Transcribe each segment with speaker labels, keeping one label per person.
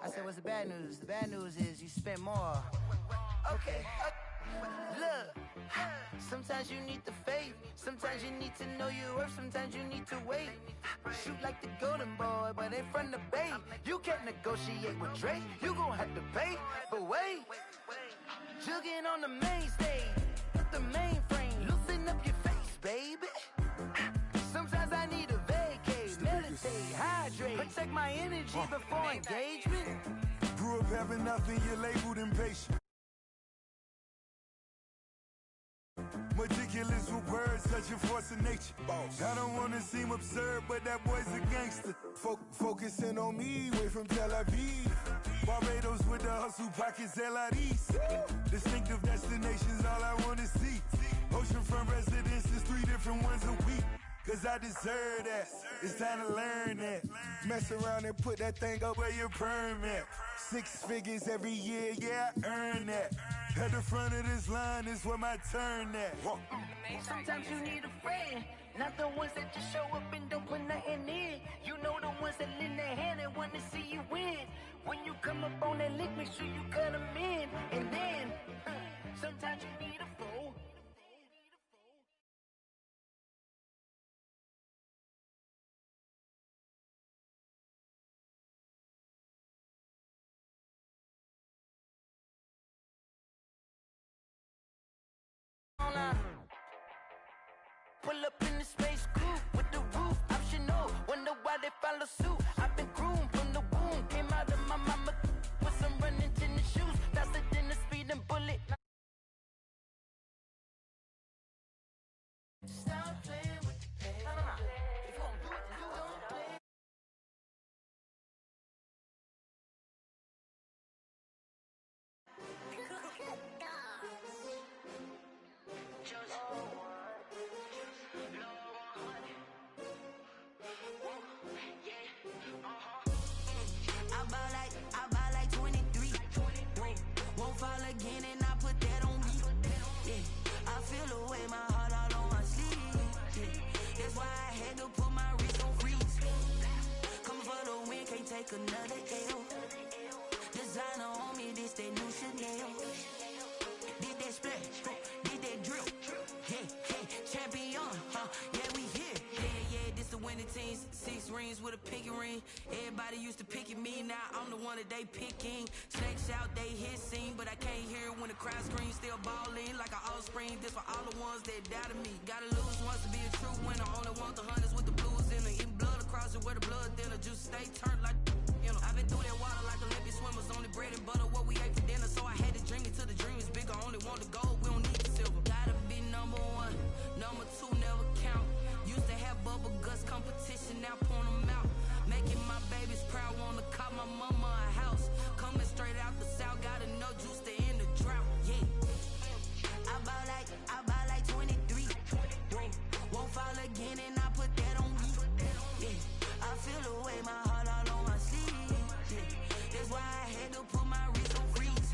Speaker 1: I said, what's the bad news? The bad news is you spent more. Okay. Look, sometimes you need the faith. Sometimes you need to know your worth. Sometimes you need to wait. Shoot like the golden boy, but ain't from the bay. You can't negotiate with Drake. You gon' have to pay. But wait, jugging on the main stage. Put the mainframe. Loosen up your face, baby. Sometimes I need a vacate. Meditate, hydrate. Protect my energy before engagement.
Speaker 2: Grew up having nothing, you're labeled impatient. Meticulous with words, such a force of nature. I don't wanna seem absurd, but that boy's a gangster. Focusing on me, way from Tel Aviv. Barbados with the hustle pockets, LIDs. Distinctive destinations, all I wanna see. Oceanfront residences, 3 different ones a week. Cause I deserve that, it's time to learn that. Mess around and put that thing up where your permit. 6 figures every year, yeah, I earn that. At the front of this line is where my turn at.
Speaker 1: Sometimes you need a friend, not the ones that just show up and don't put nothing in. You know the ones that lend their hand and want to see you win. When you come up on that lick, make sure you cut them in. And then, sometimes you need a fool. Pull up in the space coupe with the roof optional. Wonder why they follow suit. I've been groomed from the womb. Came out of my mama with some running tennis shoes. Faster than a speeding bullet. Stop playing with the pain. No. If you gon' do it, then you don't play.
Speaker 3: I buy like 23. Won't fall again and I put that on me. Yeah, I feel the way my heart all on my sleeve. Yeah, that's why I had to put my wrist on freeze. Coming for the win, can't take another L. Designer on me, this that new Chanel. Did that splash, did that drip. Yeah, champion, yeah, we here. Yeah, this the winning teams. 6 rings with a pinky ring. Everybody used to pick at me, now I'm the one that they picking. Snakes out, they hit scene, but I can't hear it when the crowd screams. Still balling like an offspring. This for all the ones that doubted me. Gotta lose once to be a true winner. Only want the hunters with the blues in it. Eating blood across it where the blood thinner. Just stay turned like, you know. I've been through that water like Olympic swimmers. Only bread and butter, what we ate for dinner. So I had to dream it till the dream is bigger. Only want the gold, we don't need the silver. Gotta be number 1, number 2 never count. Used to have bubble guts competition, now point them out. Making my babies proud, wanna call my mama a house. Coming straight out the south, gotta know juice to end the drought. Yeah, I buy like 23. Won't fall again and I put that on me. Yeah, I feel the way my heart all on my sleeve. Yeah, that's why I had to put my wrist on freeze.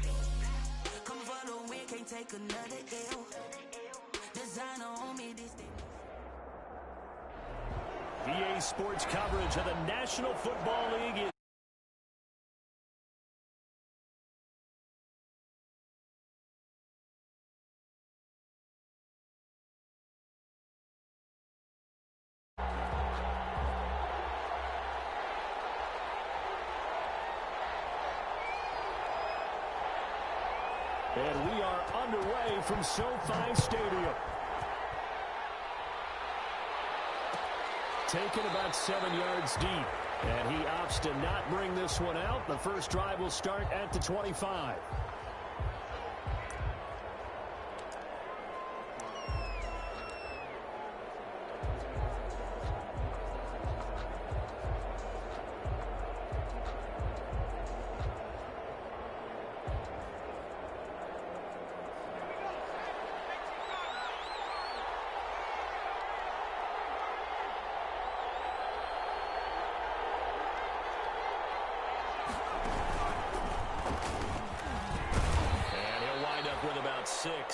Speaker 3: Coming for the win, can't take another L. Designer on me, this thing.
Speaker 4: EA Sports coverage of the National Football League. And we are underway from SoFi Stadium. Taken about 7 yards deep. And he opts to not bring this one out. The first drive will start at the 25.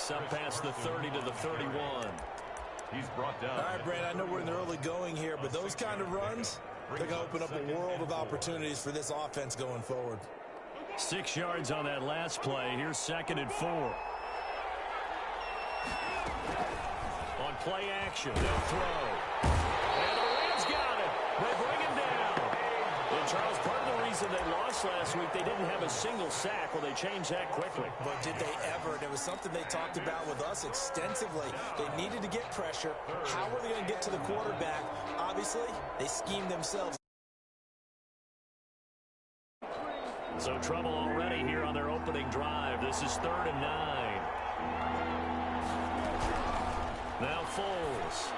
Speaker 4: Up past the 30 to the 31.
Speaker 5: He's brought down.
Speaker 6: All right, Brad, I know we're in the early going here, but those kind of runs, they're going to open up a world of opportunities for this offense going forward.
Speaker 4: 6 yards on that last play. Here's 2nd and 4. On play action, they'll throw. And the Rams got it. They bring him down. And Charles, part of the reason they lost last week, they didn't have a single sack. Well, they changed that quickly.
Speaker 6: But did they ever? It was something they talked about with us extensively. They needed to get pressure. How were they going to get to the quarterback? Obviously, they schemed themselves.
Speaker 4: So trouble already here on their opening drive. This is 3rd and 9. Now Foles.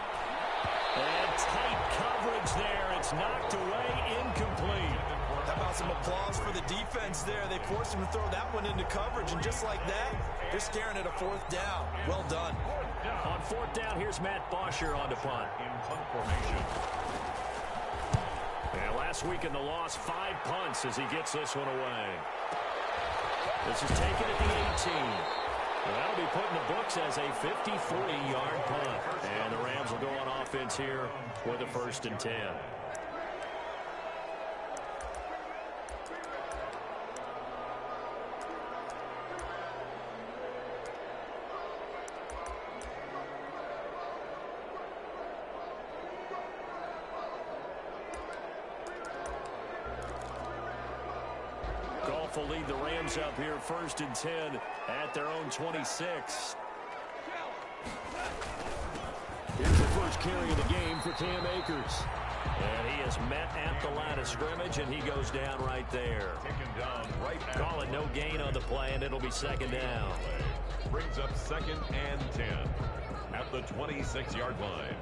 Speaker 4: And tight coverage there. It's knocked away, incomplete.
Speaker 6: How about some applause for the defense there? They forced him to throw that one into coverage, and just like that, they're staring at a 4th down. Well done.
Speaker 4: On 4th down, here's Matt Bosher on to punt.
Speaker 5: In punt formation.
Speaker 4: And last week in the loss, 5 punts as he gets this one away. This is taken at the 18. And that'll be put in the books as a 53-yard punt. And the Rams will go on offense here with a 1st and 10. Goff will lead the Rams up here 1st and 10 at their own 26. Here's the first carry of the game for Cam Akers. And he is met at the line of scrimmage, and he goes down right there.
Speaker 5: Taken down right at
Speaker 4: Call it no gain on the play, and it'll be 2nd down.
Speaker 5: brings up 2nd and 10 at the 26-yard line.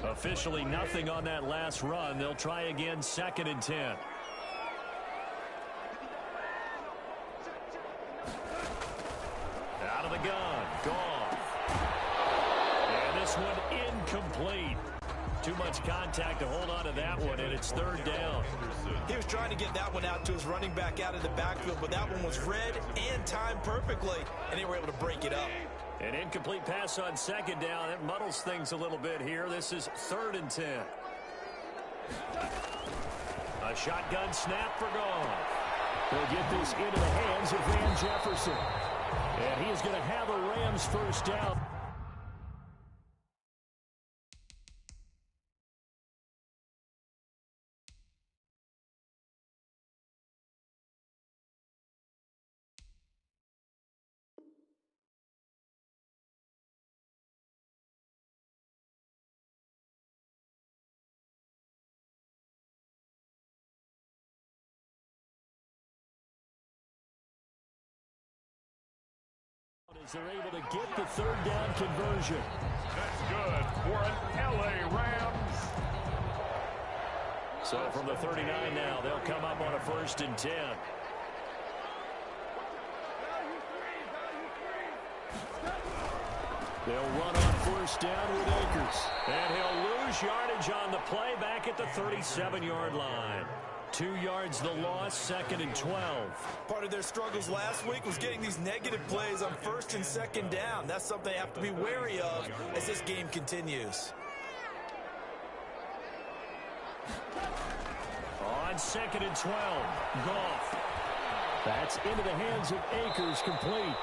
Speaker 4: Officially nothing on that last run. They'll try again 2nd and 10. Out of the gun. Goff. And this one incomplete. Too much contact to hold on to that one, and it's 3rd down.
Speaker 6: He was trying to get that one out to his running back out of the backfield, but that one was read and timed perfectly, and they were able to break it up.
Speaker 4: An incomplete pass on 2nd down. It muddles things a little bit here. This is 3rd and 10. A shotgun snap for Goff. They'll get this into the hands of Van Jefferson. And he is going to have a Rams 1st down. As they're able to get the 3rd down conversion.
Speaker 5: That's good for an LA Rams.
Speaker 4: So from the 39 now, they'll come up on a 1st and 10. They'll run on 1st down with Akers. And he'll lose yardage on the play back at the 37-yard line. 2 yards the loss, 2nd and 12.
Speaker 6: Part of their struggles last week was getting these negative plays on 1st and 2nd down. That's something they have to be wary of as this game continues.
Speaker 4: On 2nd and 12, Goff. That's into the hands of Akers, complete.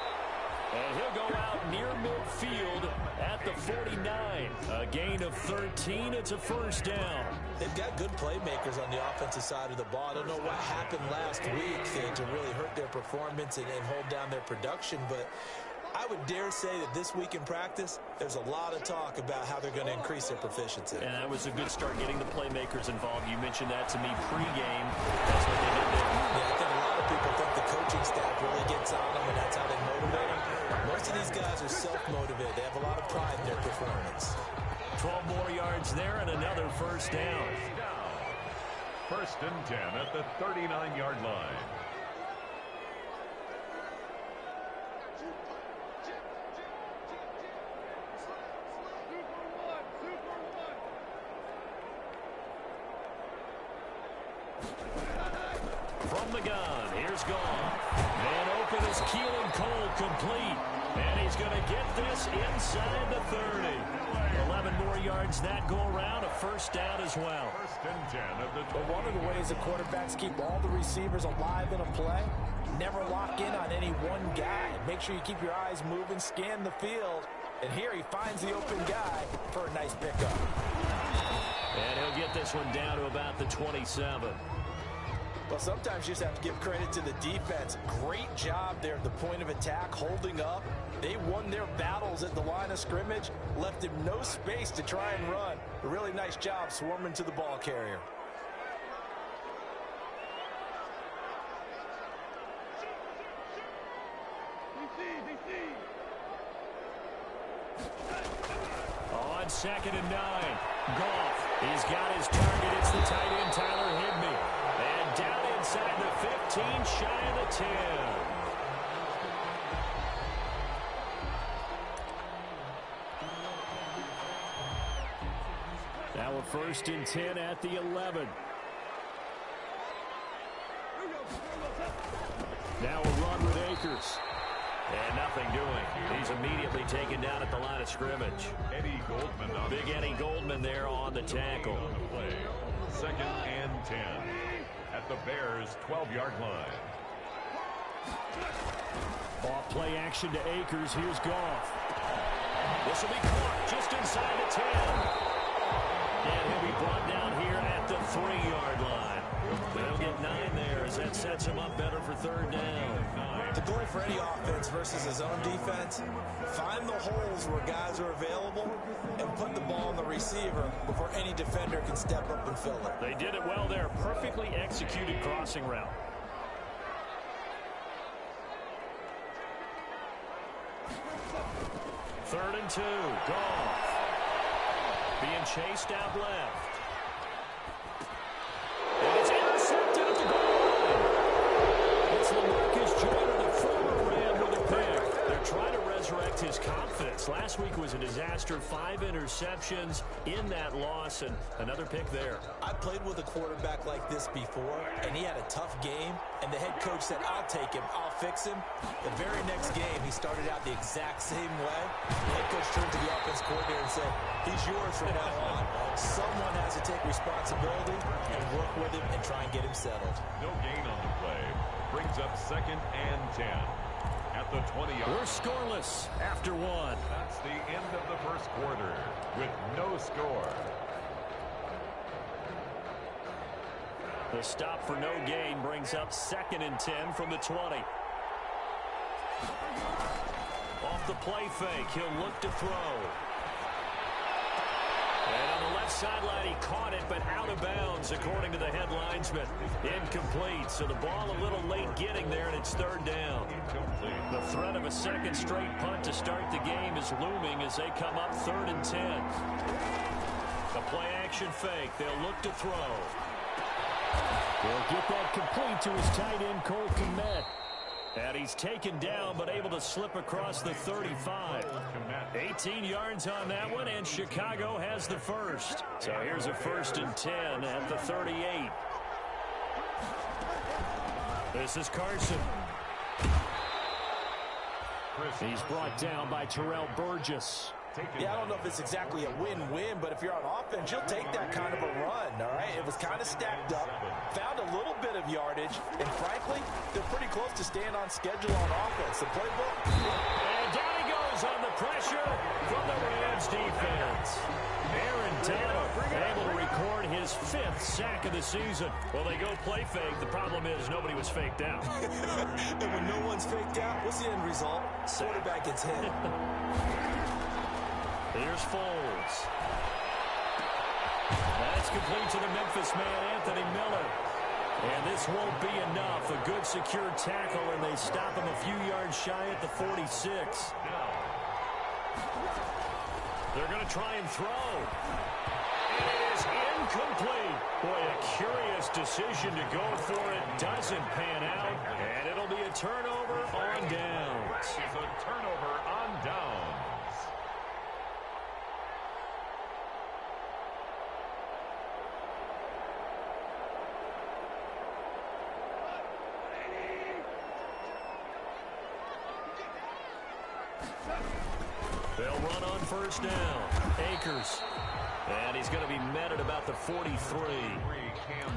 Speaker 4: And he'll go out near midfield at the 49. A gain of 13. It's a 1st down.
Speaker 6: They've got good playmakers on the offensive side of the ball. I don't know what happened last week to really hurt their performance and hold down their production, but I would dare say that this week in practice, there's a lot of talk about how they're going to increase their proficiency.
Speaker 4: And that was a good start getting the playmakers involved. You mentioned that to me pregame. That's what they did there.
Speaker 6: Yeah, I think a lot of people think the coaching staff really gets on them, and that's how they motivate them. Most of these guys are self-motivated. They have a lot of pride in their performance.
Speaker 4: 12 more yards there and another 1st down.
Speaker 5: 1st and 10 at the 39-yard line.
Speaker 4: From the gun, here's Goff. Man open is Keelan Cole, complete. And he's going to get this inside the 30. yards that go around, a first down as well.
Speaker 5: First and 10 of the
Speaker 6: But one of the ways the quarterbacks keep all the receivers alive in a play, never lock in on any one guy. Make sure you keep your eyes moving, scan the field, and here he finds the open guy for a nice pickup.
Speaker 4: And he'll get this one down to about the 27.
Speaker 6: Well, sometimes you just have to give credit to the defense. Great job there at the point of attack, holding up. They won their battles at the line of scrimmage, left him no space to try and run. A really nice job swarming to the ball carrier.
Speaker 4: On 2nd and 9, Goff. He's got his target. It's the tight end, Tyler Higbee. And down inside the 15, shy of the 10. Now a 1st and 10 at the 11. Now a run with Akers. And nothing doing. He's immediately taken down at the line of scrimmage.
Speaker 5: Eddie Goldman on
Speaker 4: Big Eddie Goldman there on the tackle.
Speaker 5: on the play. 2nd and 10 at the Bears' 12-yard line.
Speaker 4: Off play action to Akers. Here's Goff. This will be caught just inside the 10. And he'll be brought down here at the 3-yard line. They'll get 9 there as that sets him up better for 3rd down.
Speaker 6: The goal for any offense versus his own defense, find the holes where guys are available and put the ball on the receiver before any defender can step up and fill it.
Speaker 4: They did it well there. Perfectly executed crossing route. Third and 2. Goff. Being chased out left. And it's intercepted at the goal line. It's LaMarcus Joyner, the former Ram, with a pick. They're trying to resurrect his confidence. Last week was a disaster. 5 interceptions in that loss, and another pick there.
Speaker 6: I played with a quarterback like this before, and he had a tough game, and the head coach said, I'll take him, I'll fix him. The very next game, he started out the exact same way. The head coach turned to the offense coordinator and said, he's yours from now on. Someone has to take responsibility and work with him and try and get him settled.
Speaker 5: No gain on the play. Brings up 2nd and 10 at the 20-yard.
Speaker 4: We're scoreless after 1.
Speaker 5: That's the end of the first quarter with no score.
Speaker 4: The stop for no gain brings up 2nd and 10 from the 20. Off the play fake, he'll look to throw. And on the left sideline, he caught it, but out of bounds, according to the head linesman. Incomplete, so the ball a little late getting there, and it's 3rd down.
Speaker 5: Incomplete.
Speaker 4: The threat of a 2nd straight punt to start the game is looming as they come up 3rd and 10. The play action fake, they'll look to throw. He'll get that complete to his tight end, Cole Kmet. And he's taken down, but able to slip across the 35. 18 yards on that one, and Chicago has the first. So here's a 1st and 10 at the 38. This is Carson. He's brought down by Terrell Burgess.
Speaker 6: Yeah, I don't know if it's exactly a win-win, but if you're on offense, you'll take that kind of a run, all right? It was kind of stacked up, found a little bit of yardage, and frankly, they're pretty close to staying on schedule on offense. The playbook.
Speaker 4: And down he goes on the pressure from the Rams defense. Aaron Donald able to record his 5th sack of the season. Well, they go play fake. The problem is nobody was faked out.
Speaker 6: And when no one's faked out, what's the end result? Quarterback gets hit.
Speaker 4: Here's Foles. That's complete to the Memphis man, Anthony Miller. And this won't be enough. A good secure tackle, and they stop him a few yards shy at the 46. They're going to try and throw. And it is incomplete. Boy, a curious decision to go for it. Doesn't pan out. And it'll be a turnover on downs.
Speaker 5: It's a turnover on downs.
Speaker 4: They'll run on first down. Akers. And he's going to be met at about the 43.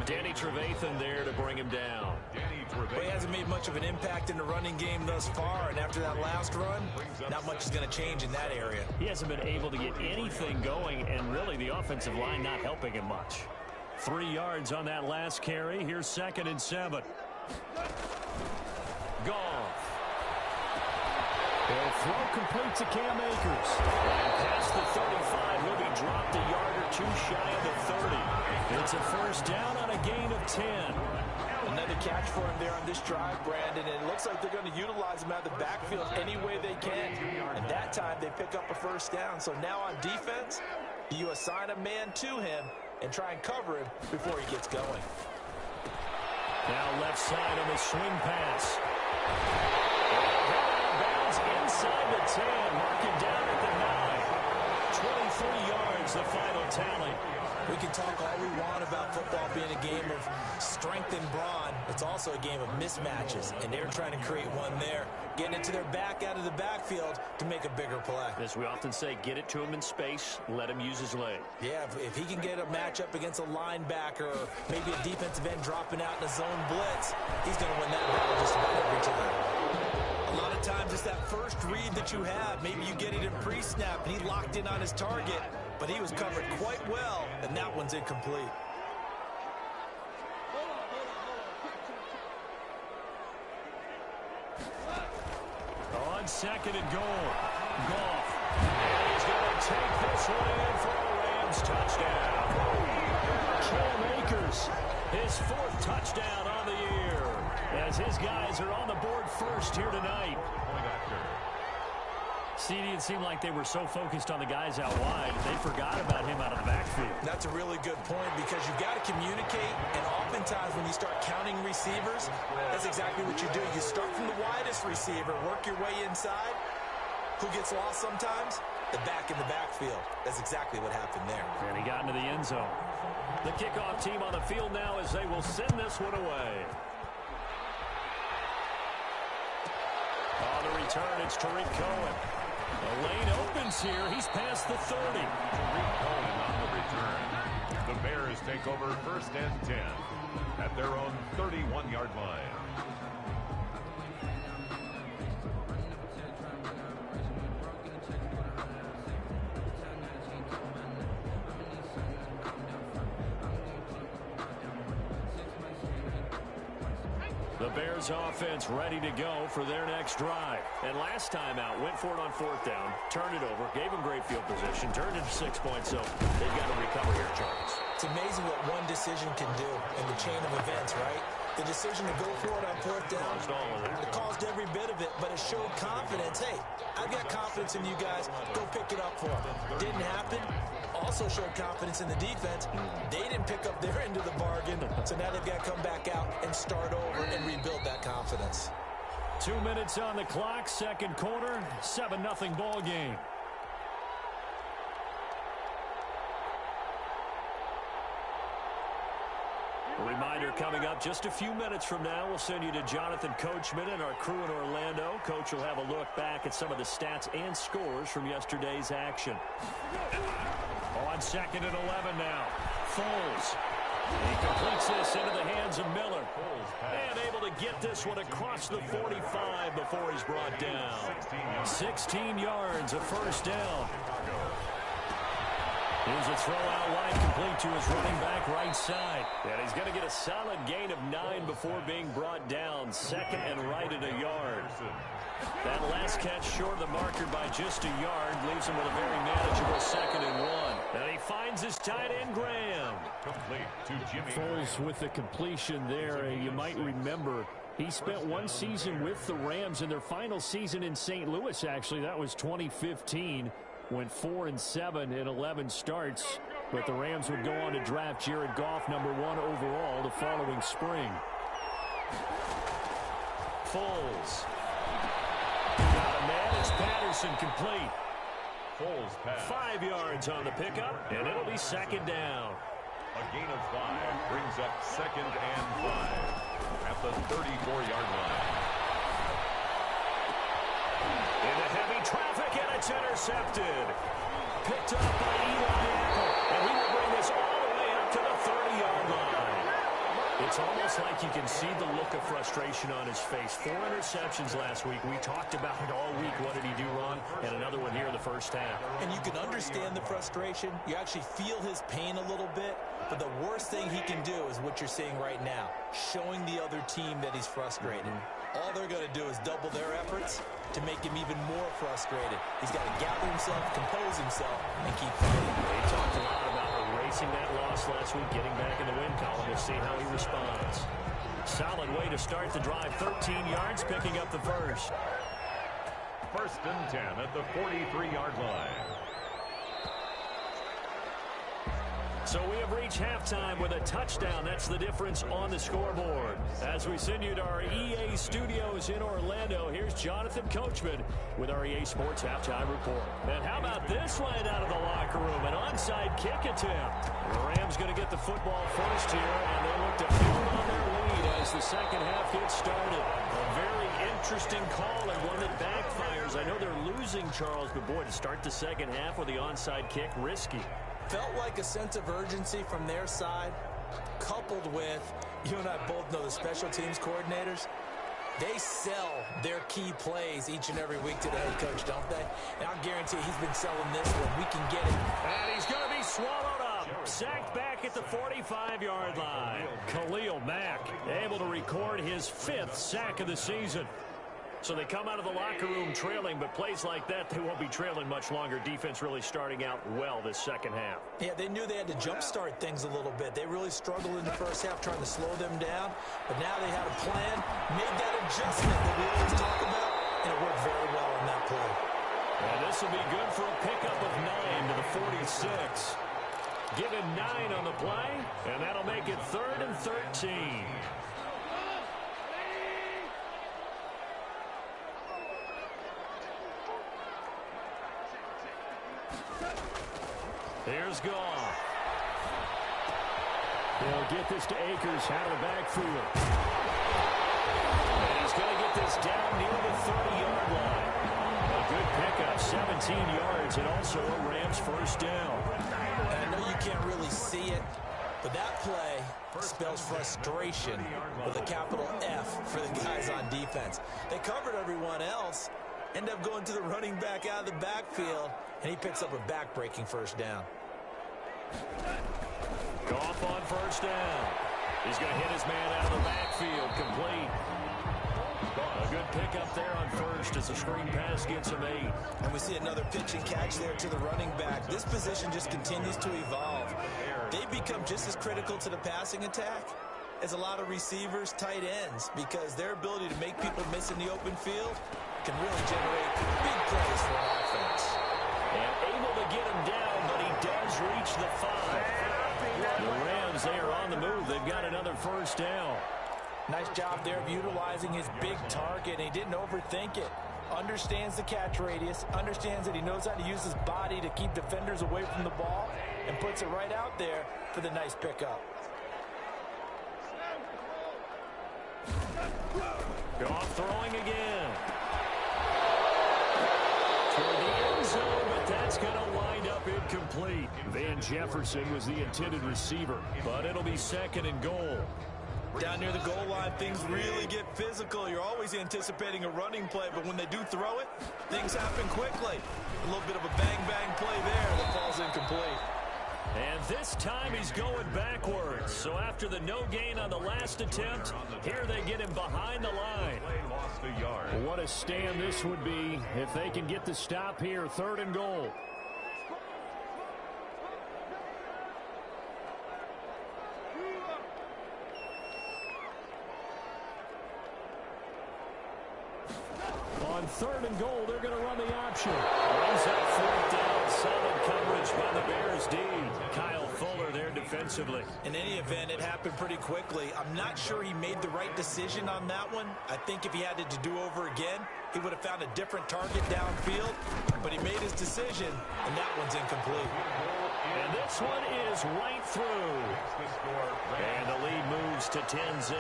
Speaker 4: Danny Trevathan there to bring him down.
Speaker 6: Well, he hasn't made much of an impact in the running game thus far, and after that last run, not much is going to change in that area.
Speaker 4: He hasn't been able to get anything going, and really the offensive line not helping him much. 3 yards on that last carry. Here's 2nd and 7. Goff. He'll throw complete to Cam Akers. And past the 35, he'll be dropped a yard or two shy of the 30. It's a first down on a gain of 10.
Speaker 6: Another catch for him there on this drive, Brandon, and it looks like they're going to utilize him out of the backfield any way they can. And that time they pick up a first down. So now on defense, you assign a man to him and try and cover him before he gets going.
Speaker 4: Now left side on the swing pass. Bounds inside the 10, marking down at the 9. 23 yards, the final tally.
Speaker 6: We can talk all we want about football being a game of strength and brawn. It's also a game of mismatches, and they're trying to create one there, getting it to their back out of the backfield to make a bigger play.
Speaker 4: As we often say, get it to him in space, let him use his leg.
Speaker 6: Yeah, if he can get a matchup against a linebacker or maybe a defensive end dropping out in a zone blitz, he's going to win that battle just about every time. A lot of times it's that first read that you have. Maybe you get it in pre-snap, and he locked in on his target, but he was covered quite well, and that one's incomplete.
Speaker 4: On 2nd and goal, Goff. And he's going to take this one in for a Rams touchdown. Cam Akers, his 4th touchdown on the year, as his guys are on the board first here tonight. CD, it seemed like they were so focused on the guys out wide, they forgot about him out of the backfield.
Speaker 6: That's a really good point because you've got to communicate, and oftentimes when you start counting receivers, that's exactly what you do. You start from the widest receiver, work your way inside. Who gets lost sometimes? The back in the backfield. That's exactly what happened there.
Speaker 4: And he got into the end zone. The kickoff team on the field now as they will send this one away. On the return, it's Tariq Cohen. The lane opens here. He's past the 30.
Speaker 5: Tariq Cohen on the return. The Bears take over 1st and 10 at their own 31-yard line.
Speaker 4: The Bears offense ready to go for their next drive. And last time out, went for it on 4th down, turned it over, gave them great field position, turned it to 6 points, so they've got to recover here, Charles.
Speaker 6: It's amazing what one decision can do in the chain of events, right? The decision to go for it on 4th down, it caused every bit of it, but it showed confidence. Hey, I've got confidence in you guys. Go pick it up for them. Didn't happen. Also showed confidence in the defense. They didn't pick up their end of the bargain, so now they've got to come back out and start over and rebuild that confidence.
Speaker 4: 2 minutes on the clock, 2nd quarter, 7-0 ball game. A reminder coming up just a few minutes from now, we'll send you to Jonathan Coachman and our crew in Orlando. Coach will have a look back at some of the stats and scores from yesterday's action. On 2nd and 11 now, Foles. He completes this into the hands of Miller. And able to get this one across the 45 before he's brought down. 16 yards, a first down. Here's a throw out wide, complete to his running back right side. And he's going to get a solid gain of 9 before being brought down. 2nd and right at a yard. That last catch short of the marker by just a yard leaves him with a very manageable 2nd and 1. And he finds his tight end, Graham.
Speaker 5: Complete to Jimmy.
Speaker 4: Foles with the completion there. You might remember he spent one season with the Rams in their final season in St. Louis, actually. That was 2015. Went 4-7 in 11 starts, but the Rams would go on to draft Jared Goff #1 overall the following spring. Foles. Got a man. It's Patterson complete.
Speaker 5: Foles pass.
Speaker 4: 5 yards on the pickup, and it'll be 2nd down.
Speaker 5: A gain of 5 brings up 2nd and 5 at the 34-yard line.
Speaker 4: In a heavy traffic, and it's intercepted. Picked up by Eli Apple, and he will bring this all the way up to the 30-yard line. It's almost like you can see the look of frustration on his face. 4 interceptions last week. We talked about it all week. What did he do wrong? And another one here in the first half.
Speaker 6: And you can understand the frustration. You actually feel his pain a little bit. But the worst thing he can do is what you're seeing right now, showing the other team that he's frustrated. All they're going to do is double their efforts to make him even more frustrated. He's got to gather himself, compose himself, and keep fighting.
Speaker 4: He talked a lot about erasing that loss last week, getting back in the win column. We'll see how he responds. Solid way to start the drive. 13 yards, picking up the first.
Speaker 5: First and 10 at the 43-yard line.
Speaker 4: So we have reached halftime with a touchdown. That's the difference on the scoreboard. As we send you to our EA studios in Orlando, here's Jonathan Coachman with our EA Sports Halftime Report. And how about this one out of the locker room? An onside kick attempt. The Rams going to get the football first here, and they look to build on their lead as the second half gets started. A very interesting call and one that backfires. I know they're losing, Charles, but boy, to start the second half with the onside kick, risky.
Speaker 6: Felt like a sense of urgency from their side, coupled with, you and I both know the special teams coordinators, they sell their key plays each and every week to the head coach, don't they? And I'll guarantee he's been selling this one. We can get it.
Speaker 4: And he's going to be swallowed up. Sacked back at the 45-yard line. Khalil Mack able to record his 5th sack of the season. So they come out of the locker room trailing, but plays like that, they won't be trailing much longer. Defense really starting out well this second half.
Speaker 6: Yeah, they knew they had to jumpstart things a little bit. They really struggled in the first half trying to slow them down, but now they had a plan, made that adjustment that we always talk about, and it worked very well on that play.
Speaker 4: And this will be good for a pickup of 9 to the 46. Give him 9 on the play, and that'll make it 3rd and 13. Here's Goff. He'll get this to Akers out of the backfield. And he's going to get this down near the 30-yard line. A good pickup, 17 yards, and also a Rams first down.
Speaker 6: And I know you can't really see it, but that play spells frustration with a capital F for the guys on defense. They covered everyone else, end up going to the running back out of the backfield, and he picks up a back-breaking first down.
Speaker 4: Goff on first down. He's going to hit his man out of the backfield, complete. A good pickup there on first as the screen pass gets him 8.
Speaker 6: And we see another pitch and catch there to the running back. This position just continues to evolve. They become just as critical to the passing attack as a lot of receivers, tight ends, because their ability to make people miss in the open field can really generate big plays for an offense.
Speaker 4: And able to get him down, but he does reach the 5. The Rams, they are on the move. They've got another first down.
Speaker 6: Nice job there of utilizing his big target. He didn't overthink it. Understands the catch radius, understands that he knows how to use his body to keep defenders away from the ball, and puts it right out there for the nice pickup.
Speaker 4: Goff throwing again. Toward the end zone, but that's going to wind up incomplete. Van Jefferson was the intended receiver, but it'll be 2nd and goal.
Speaker 6: Down near the goal line, things really get physical. You're always anticipating a running play, but when they do throw it, things happen quickly. A little bit of a bang-bang play there that falls incomplete.
Speaker 4: And this time he's going backwards. So after the no gain on the last attempt, here they get him behind the line. What a stand this would be if they can get the stop here. 3rd and goal. On 3rd and goal, they're going to run the option. Runs out 4th down. Solid coverage by the Bears D. Kyle Fuller there defensively.
Speaker 6: In any event, it happened pretty quickly. I'm not sure he made the right decision on that one. I think if he had to do over again, he would have found a different target downfield. But he made his decision, and that one's incomplete.
Speaker 4: And this one is right through. And the lead moves to 10-zip.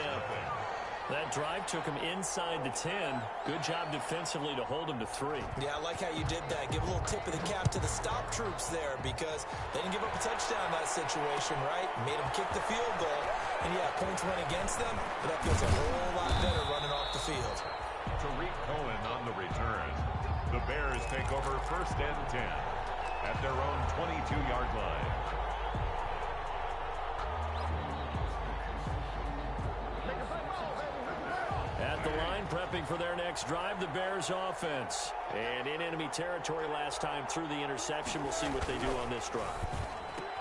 Speaker 4: That drive took him inside the 10. Good job defensively to hold him to 3.
Speaker 6: Yeah, I like how you did that. Give a little tip of the cap to the stop troops there because they didn't give up a touchdown in that situation, right? Made them kick the field goal. And, yeah, points went against them, but that feels a whole lot better running off the field.
Speaker 5: Tariq Cohen on the return. The Bears take over 1st and 10 at their own 22-yard line.
Speaker 4: At the line, prepping for their next drive, the Bears offense. And in enemy territory last time through the interception. We'll see what they do on this drive.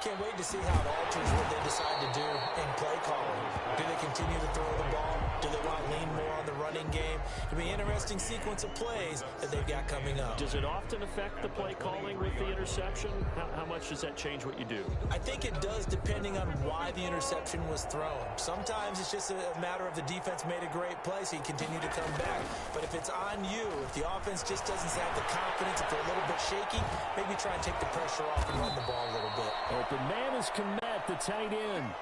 Speaker 6: Can't wait to see how it alters what they decide to do in play calling. Do they continue to throw the ball? Do they want to lean more on the running game? It'll be an interesting sequence of plays that they've got coming up.
Speaker 4: Does it often affect the play calling with the interception? How much does that change what you do?
Speaker 6: I think it does depending on why the interception was thrown. Sometimes it's just a matter of the defense made a great play, so you continue to come back. But if it's on you, if the offense just doesn't have the confidence, if they're a little bit shaky, maybe try and take the pressure off and run the ball a little bit.
Speaker 4: Open man is Komet, the tight end.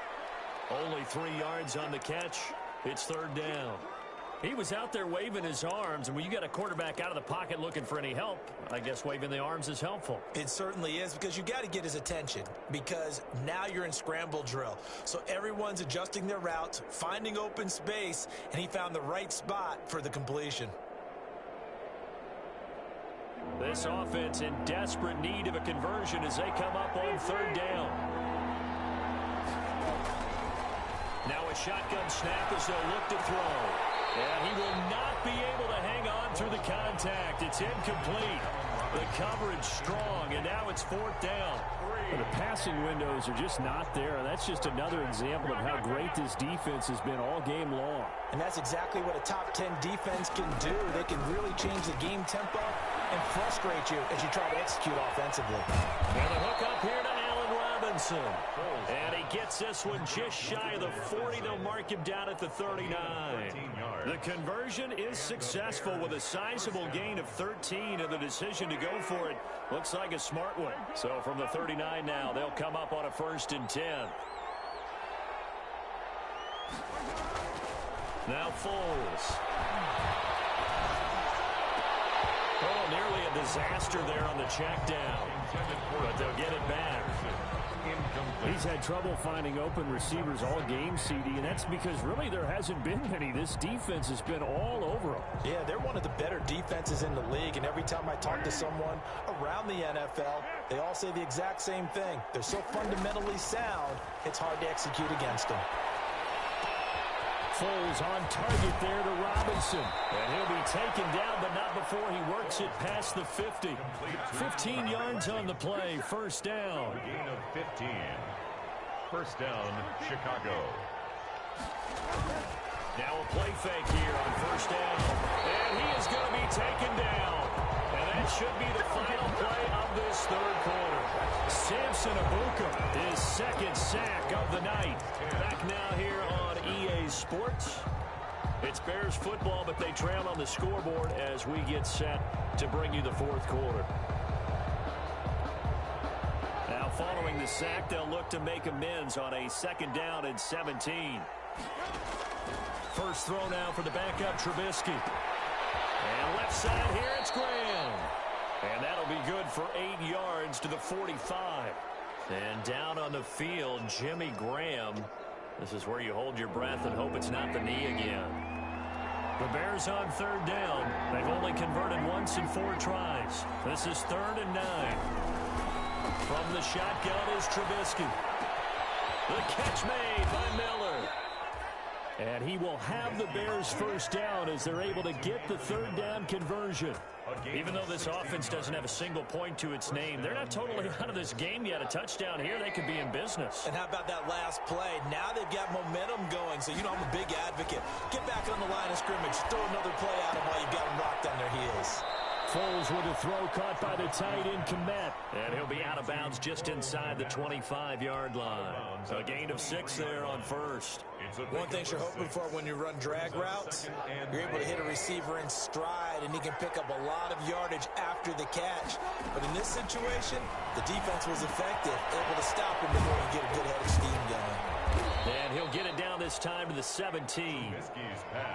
Speaker 4: Only 3 yards on the catch. It's 3rd down. He was out there waving his arms, and when you got a quarterback out of the pocket looking for any help, I guess waving the arms is helpful.
Speaker 6: It certainly is, because you got to get his attention, because now you're in scramble drill. So everyone's adjusting their routes, finding open space, and he found the right spot for the completion.
Speaker 4: This offense in desperate need of a conversion as they come up on 3rd down. Now a shotgun snap as they'll look to throw. And he will not be able to hang on through the contact. It's incomplete. The coverage strong, and now it's 4th down.
Speaker 7: Well, the passing windows are just not there. That's just another example of how great this defense has been all game long.
Speaker 6: And that's exactly what a top 10 defense can do. They can really change the game tempo and frustrate you as you try to execute offensively.
Speaker 4: And the hook up here to Allen Robinson. And he gets this one just shy of the 40. They'll mark him down at the 39. The conversion is successful with a sizable gain of 13, and the decision to go for it looks like a smart one. So from the 39 now, they'll come up on a 1st and 10. Now Foles. Oh, nearly a disaster there on the check down. But they'll get it back.
Speaker 7: He's had trouble finding open receivers all game, CD, and that's because really there hasn't been many. This defense has been all over them.
Speaker 6: Yeah, they're one of the better defenses in the league, and every time I talk to someone around the NFL, they all say the exact same thing. They're so fundamentally sound, it's hard to execute against them.
Speaker 7: Foles on target there to Robinson.
Speaker 4: And he'll be taken down, but not before he works it past the 50. 15 yards on the play. 1st down.
Speaker 5: Gain of 15. 1st down, Chicago.
Speaker 4: Now a play fake here on 1st down. And he is going to be taken down. And that should be the final play of this 3rd quarter. Samson Abuka, his 2nd sack of the night. Back now here on EA Sports. It's Bears football, but they trail on the scoreboard as we get set to bring you the 4th quarter. Now following the sack, they'll look to make amends on a 2nd down and 17. First throw now for the backup Trubisky. And left side here, it's Graham. And that'll be good for 8 yards to the 45. And down on the field, Jimmy Graham. This is where you hold your breath and hope it's not the knee again. The Bears on 3rd down. They've only converted once in 4 tries. This is 3rd and 9. From the shotgun is Trubisky. The catch made by Miller. And he will have the Bears 1st down as they're able to get the 3rd down conversion. Even though this offense doesn't have a single point to its name, they're not totally out of this game yet. A touchdown here, they could be in business.
Speaker 6: And how about that last play? Now they've got momentum going, so you know I'm a big advocate. Get back on the line of scrimmage, throw another play at them while you've got them locked on their heels.
Speaker 7: Foles with a throw caught by the tight end, Kmet.
Speaker 4: And he'll be out of bounds just inside the 25-yard line. A gain of 6 there on first.
Speaker 6: One thing you're hoping for when you run drag routes, you're able to hit a receiver in stride, and he can pick up a lot of yardage after the catch. But in this situation, the defense was effective, able to stop him before he get a good head of steam going.
Speaker 4: And he'll get it down this time to the 17.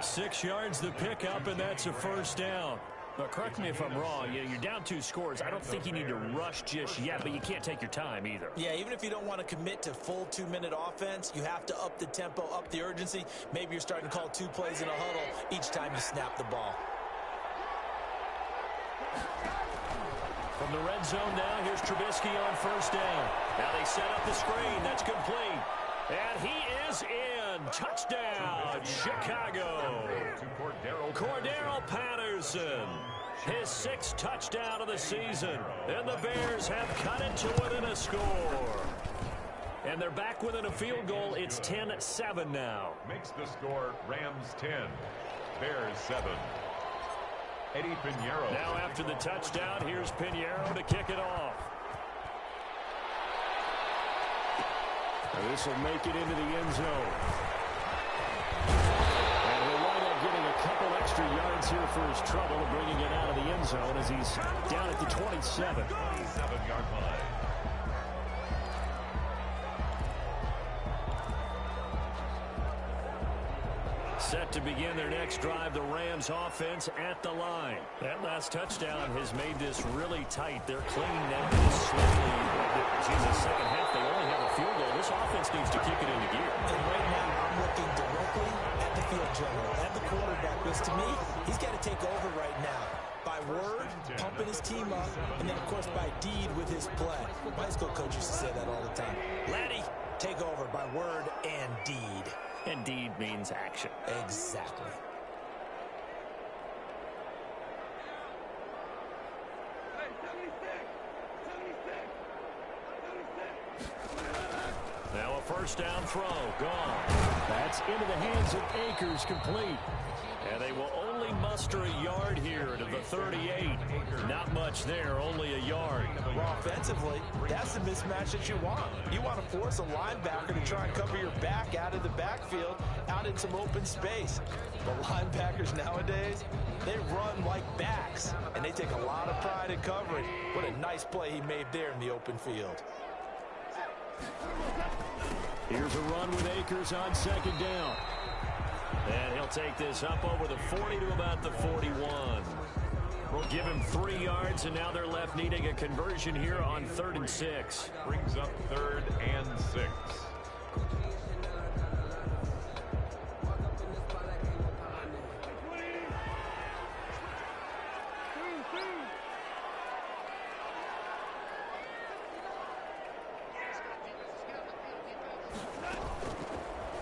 Speaker 7: 6 yards the pickup, and that's a first down. Now, correct me if I'm wrong. You're down 2 scores. I don't think you need to rush just yet, but you can't take your time either.
Speaker 6: Yeah, even if you don't want to commit to full 2-minute offense, you have to up the tempo, up the urgency. Maybe you're starting to call 2 plays in a huddle each time you snap the ball.
Speaker 7: From the red zone now, here's Trubisky on first down.
Speaker 4: Now they set up the screen. That's complete.
Speaker 7: And he is in. Touchdown, Chicago. Cordero Patterson, his 6th touchdown of the season. And the Bears have cut it to within a score. And they're back within a field goal. It's 10-7 now.
Speaker 5: Makes the score Rams 10, Bears 7. Eddie Pinheiro.
Speaker 7: Now after the touchdown, here's Pinheiro to kick it off. This will make it into the end zone. And he'll wind up getting a couple extra yards here for his trouble, bringing it out of the end zone as he's down at the 27.
Speaker 5: 27-yard line.
Speaker 7: Set to begin their next drive, the Rams offense at the line. That last touchdown has made this really tight. They're clinging now to slightly. The second half, they only have a field goal. This offense needs to kick it into gear.
Speaker 6: And right now, I'm looking directly at the field general, at the quarterback, because to me, he's got to take over right now. By word, pumping his team up, and then, of course, by deed with his play. My high school coach used to say that all the time. Laddie, take over by word and deed.
Speaker 7: And deed means action.
Speaker 6: Exactly.
Speaker 7: Now a first down throw. Gone. That's into the hands of Akers, complete. And they will only muster a yard here to the 38. Not much there, only a yard.
Speaker 6: Well, offensively, that's the mismatch that you want. You want to force a linebacker to try and cover your back out of the backfield, out in some open space. But linebackers nowadays, they run like backs, and they take a lot of pride in covering. What a nice play he made there in the open field.
Speaker 7: Here's a run with Akers on second down.
Speaker 4: And he'll take this up over the 40 to about the 41. We'll give him 3 yards, and now they're left needing a conversion here on 3rd and 6.
Speaker 5: Brings up 3rd and 6.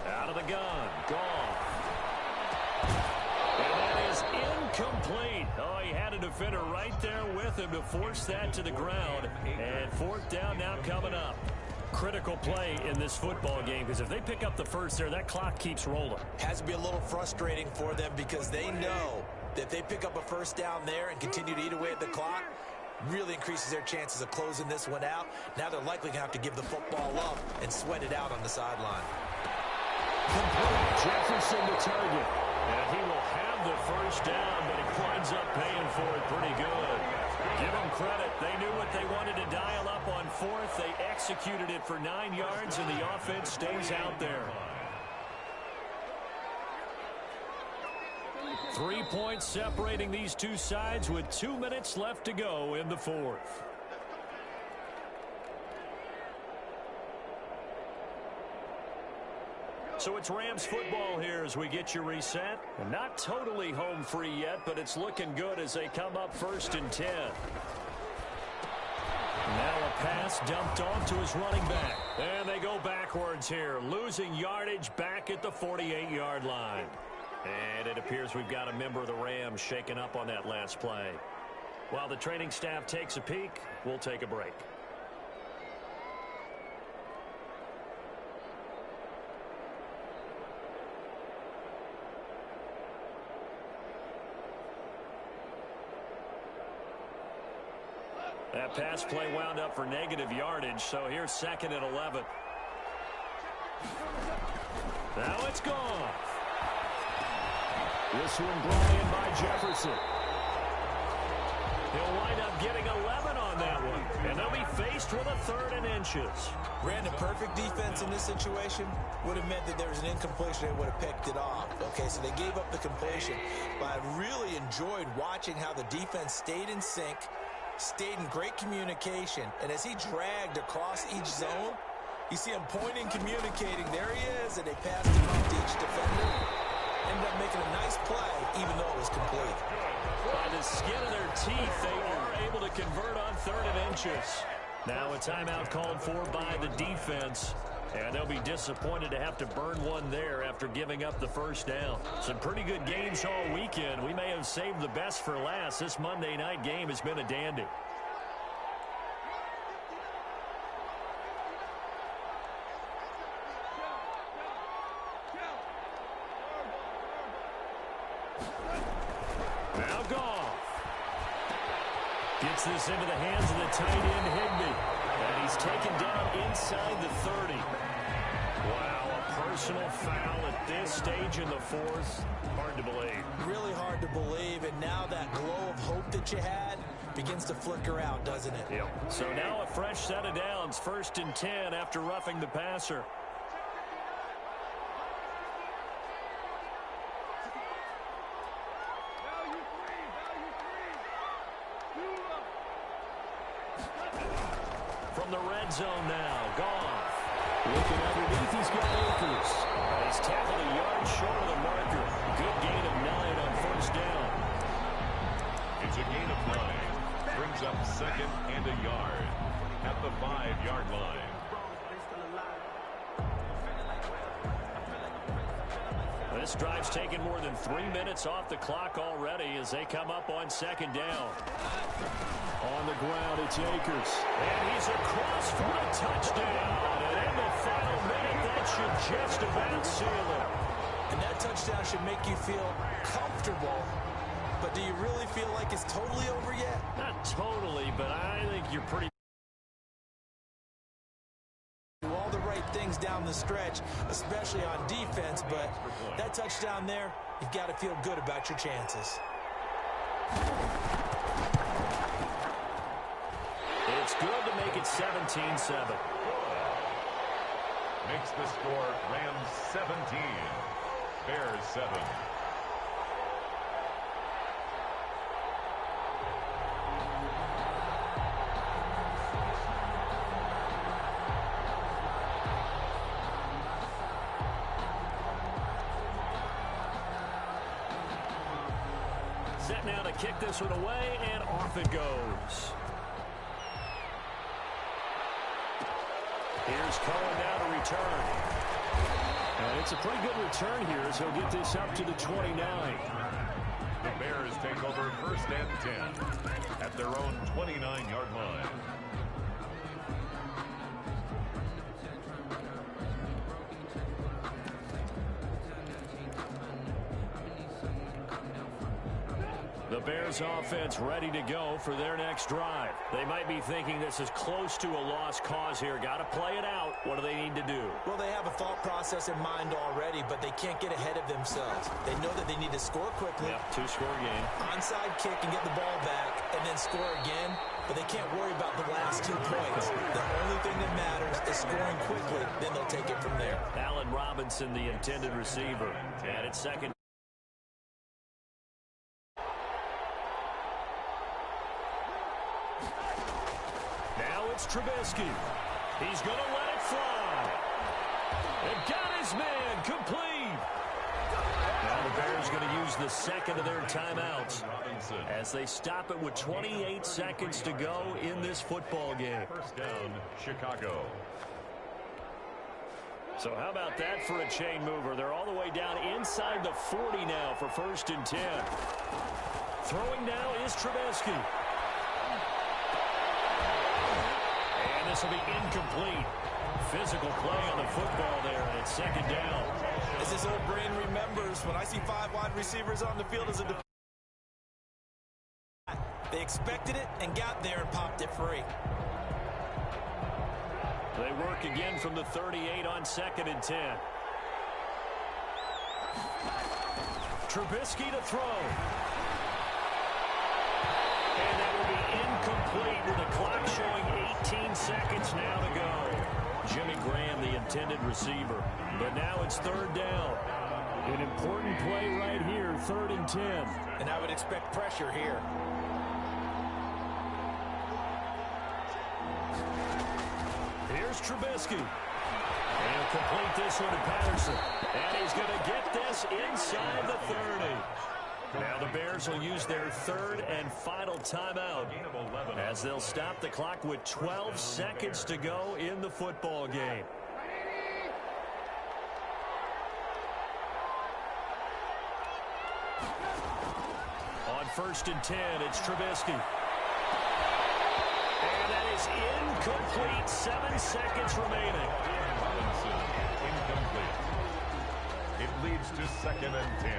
Speaker 7: Out of the gun. Gone. And that is incomplete. Oh, he had a defender right there with him to force that to the ground. And 4th down now coming up. Critical play in this football game, because if they pick up the first there, that clock keeps rolling.
Speaker 6: Has to be a little frustrating for them because they know that if they pick up a first down there and continue to eat away at the clock, really increases their chances of closing this one out. Now they're likely going to have to give the football up and sweat it out on the sideline.
Speaker 7: Complete. Jefferson to target. And he will have the first down, but he winds up paying for it pretty good. Give him credit. They knew what they wanted to dial up on 4th. They executed it for 9 yards, and the offense stays out there. 3 points separating these two sides with 2 minutes left to go in the 4th. So it's Rams football here as we get you reset. And not totally home free yet, but it's looking good as they come up 1st and 10. Now a pass dumped off to his running back. And they go backwards here, losing yardage back at the 48-yard line. And it appears we've got a member of the Rams shaken up on that last play. While the training staff takes a peek, we'll take a break. That pass play wound up for negative yardage, so here's 2nd and 11. Now it's gone. This one brought in by Jefferson. He'll wind up getting 11 on that one, and they'll be faced with a 3rd and inches.
Speaker 6: Ran a perfect defense in this situation. Would have meant that there was an incompletion. They would have picked it off. Okay, so they gave up the completion. But I really enjoyed watching how the defense stayed in sync, stayed in great communication, and as he dragged across each zone, you see him pointing, communicating. There he is, and they passed him off to each defender. Ended up making a nice play, even though it was complete.
Speaker 7: By the skin of their teeth, they are able to convert on 3rd and inches. Now a timeout called for by the defense, and they'll be disappointed to have to burn one there after giving up the 1st down. Some pretty good games all weekend. We may have saved the best for last. This Monday night game has been a dandy. Now Goff gets this into the hands of the tight end Higbee. And he's taken down inside the 30. Wow, a personal foul at this stage in the 4th. Hard to believe.
Speaker 6: Really hard to believe, and now that glow of hope that you had begins to flicker out, doesn't it?
Speaker 7: Yep. So now a fresh set of downs, 1st and 10 after roughing the passer. From the red zone now, Goff. Looking underneath, he's got Akers. He's tackled a yard short of the marker. Good gain of 9 on 1st down.
Speaker 5: It's a gain of 9. Brings up 2nd and a yard at the 5-yard line.
Speaker 7: This drive's taken more than 3 minutes off the clock already as they come up on 2nd down. On the ground, it's Akers. And he's across for a touchdown. And in the final minute, that should just about seal it.
Speaker 6: And that touchdown should make you feel comfortable. But do you really feel like it's totally over yet?
Speaker 7: Not totally, but I think you're pretty...
Speaker 6: Do all the right things down the stretch, especially on defense, but that touchdown there, you've got to feel good about your chances.
Speaker 7: It's good to make it 17-7.
Speaker 5: Makes the score Rams 17, Bears 7.
Speaker 7: Set now to kick this one away, and off it goes. Here's Cohen now to return. And it's a pretty good return here as he'll get this up to the 29.
Speaker 5: The Bears take over 1st and 10 at their own 29-yard line.
Speaker 7: The Bears offense ready to go for their next drive. They might be thinking this is close to a lost cause here. Got to play it out. What do they need to do?
Speaker 6: Well, they have a thought process in mind already, but they can't get ahead of themselves. They know that they need to score quickly.
Speaker 7: Yep, 2-score game.
Speaker 6: Onside kick and get the ball back and then score again, but they can't worry about the last 2 points. The only thing that matters is scoring quickly, then they'll take it from there.
Speaker 7: Allen Robinson, the intended receiver. And it's 2nd. It's Trubisky. He's going to let it fly. And got his man complete. Now the Bears going to use the 2nd of their timeouts as they stop it with 28 seconds to go in this football game.
Speaker 5: 1st down, Chicago.
Speaker 7: So how about that for a chain mover? They're all the way down inside the 40 now for 1st and 10. Throwing now is Trubisky. And this will be incomplete. Physical play on the football there, and it's 2nd down.
Speaker 6: As this old brain remembers, when I see 5 wide receivers on the field as a defense, They expected it and got there and popped it free.
Speaker 7: They work again from the 38 on 2nd and 10. Trubisky to throw. And that will be incomplete with the clock showing 18 seconds now to go. Jimmy Graham, the intended receiver. But now it's 3rd down. An important play right here, 3rd and 10.
Speaker 6: And I would expect pressure here.
Speaker 7: Here's Trubisky. And he'll complete this one to Patterson. And he's going to get this inside the 30. Now the Bears will use their 3rd and final timeout as they'll stop the clock with 12 seconds to go in the football game. On 1st and 10, it's Trubisky. And that is incomplete. 7 seconds remaining.
Speaker 5: Incomplete. It leads to 2nd and 10.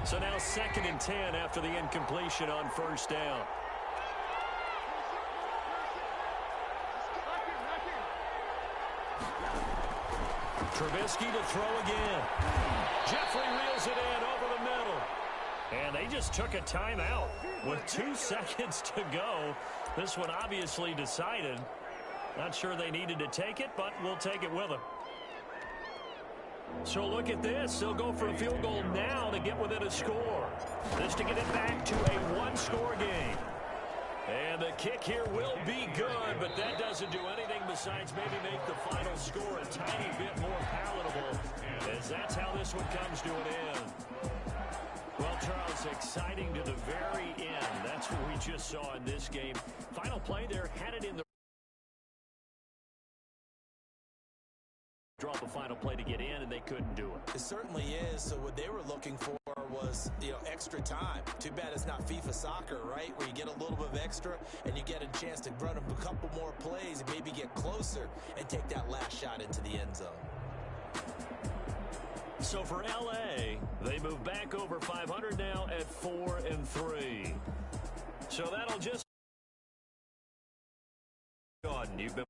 Speaker 7: So now 2nd and 10 after the incompletion on 1st down. Trubisky to throw again. Jeffrey reels it in over the middle. And they just took a timeout with 2 seconds to go. This one obviously decided. Not sure they needed to take it, but we'll take it with them. So look at this. They'll go for a field goal now to get within a score. This to get it back to a 1-score game. And the kick here will be good, but that doesn't do anything besides maybe make the final score a tiny bit more palatable, as that's how this one comes to an end. Well, Charles, exciting to the very end. That's what we just saw in this game. Final play there, had it in the draw the final play to get in, and they couldn't do it.
Speaker 6: It certainly is. So what they were looking for was, extra time. Too bad it's not FIFA soccer, right? Where you get a little bit of extra and you get a chance to run a couple more plays and maybe get closer and take that last shot into the end zone.
Speaker 7: So for LA, they move back over 500 now at 4-3. So that'll just... You've been